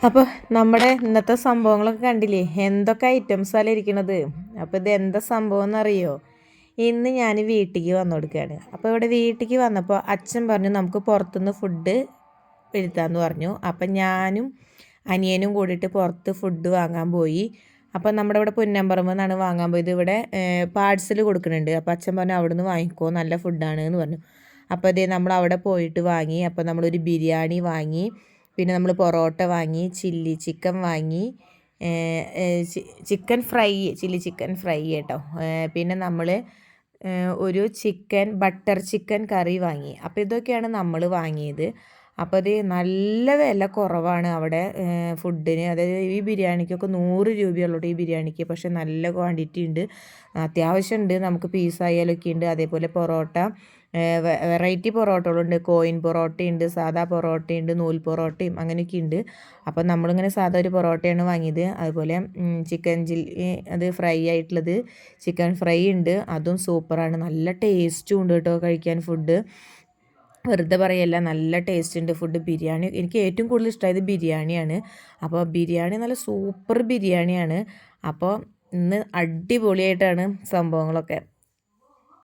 അപ്പോൾ നമ്മുടെ ഇന്നത്തെ സംഭവങ്ങളൊക്കെ കണ്ടില്ലേ, എന്തൊക്കെ ഐറ്റംസാണ് ഇരിക്കണത്. അപ്പോൾ ഇത് എന്താ സംഭവം എന്നറിയോ? ഇന്ന് ഞാൻ വീട്ടിലേക്ക് വന്നു കൊടുക്കുകയാണ്. അപ്പോൾ ഇവിടെ വീട്ടിലേക്ക് വന്നപ്പോൾ അച്ഛൻ പറഞ്ഞു നമുക്ക് പുറത്തുനിന്ന് ഫുഡ് വരുത്താമെന്ന് പറഞ്ഞു. അപ്പം ഞാനും അനിയനും കൂടിയിട്ട് പുറത്ത് ഫുഡ് വാങ്ങാൻ പോയി. അപ്പം നമ്മുടെ ഇവിടെ പുന്നമ്പറമ്പ് നിന്നാണ് വാങ്ങാൻ പോയത്. ഇവിടെ പാഴ്സൽ കൊടുക്കുന്നുണ്ട്. അപ്പോൾ അച്ഛൻ പറഞ്ഞു അവിടെ നിന്ന് വാങ്ങിക്കോ, നല്ല ഫുഡാണ് എന്ന് പറഞ്ഞു. അപ്പോൾ അതേ നമ്മൾ അവിടെ പോയിട്ട് വാങ്ങി. അപ്പോൾ നമ്മളൊരു ബിരിയാണി വാങ്ങി, പിന്നെ നമ്മൾ പൊറോട്ട വാങ്ങി, ചില്ലി ചിക്കൻ വാങ്ങി, chicken fry, chilli chicken fry കേട്ടോ. പിന്നെ നമ്മൾ ഒരു ബട്ടർ ചിക്കൻ കറി വാങ്ങി. അപ്പോൾ ഇതൊക്കെയാണ് നമ്മൾ വാങ്ങിയത്. അപ്പോൾ അത് നല്ല വില കുറവാണ് അവിടെ ഫുഡിന്. അതായത് ഈ ബിരിയാണിക്കൊക്കെ 100 രൂപയുള്ളൂ ഈ ബിരിയാണിക്ക്. പക്ഷേ നല്ല ക്വാണ്ടിറ്റി ഉണ്ട്, അത്യാവശ്യം ഉണ്ട്. നമുക്ക് പീസായാലൊക്കെ ഉണ്ട്. അതേപോലെ പൊറോട്ട വെറൈറ്റി പൊറോട്ടകളുണ്ട്. കോയിൻ പൊറോട്ടയുണ്ട്, സാധാ പൊറോട്ടയുണ്ട്, നൂൽ പൊറോട്ടയും അങ്ങനെയൊക്കെ ഉണ്ട്. അപ്പോൾ നമ്മളിങ്ങനെ സാധാ ഒരു പൊറോട്ടയാണ് വാങ്ങിയത്. അതുപോലെ ചിക്കൻ ചില്ലി അത് ഫ്രൈ ആയിട്ടുള്ളത്, ചിക്കൻ ഫ്രൈ ഉണ്ട്, അതും സൂപ്പറാണ്. നല്ല ടേസ്റ്റും ഉണ്ട് കേട്ടോ കഴിക്കാൻ. ഫുഡ് വെറുതെ പറയല്ല, നല്ല ടേസ്റ്റ് ഉണ്ട് ഫുഡ്. ബിരിയാണി എനിക്ക് ഏറ്റവും കൂടുതൽ ഇഷ്ടമായത് ബിരിയാണിയാണ്. അപ്പോൾ ബിരിയാണി നല്ല സൂപ്പർ ബിരിയാണിയാണ്. അപ്പോൾ ഇന്ന് അടിപൊളിയായിട്ടാണ് സംഭവങ്ങളൊക്കെ.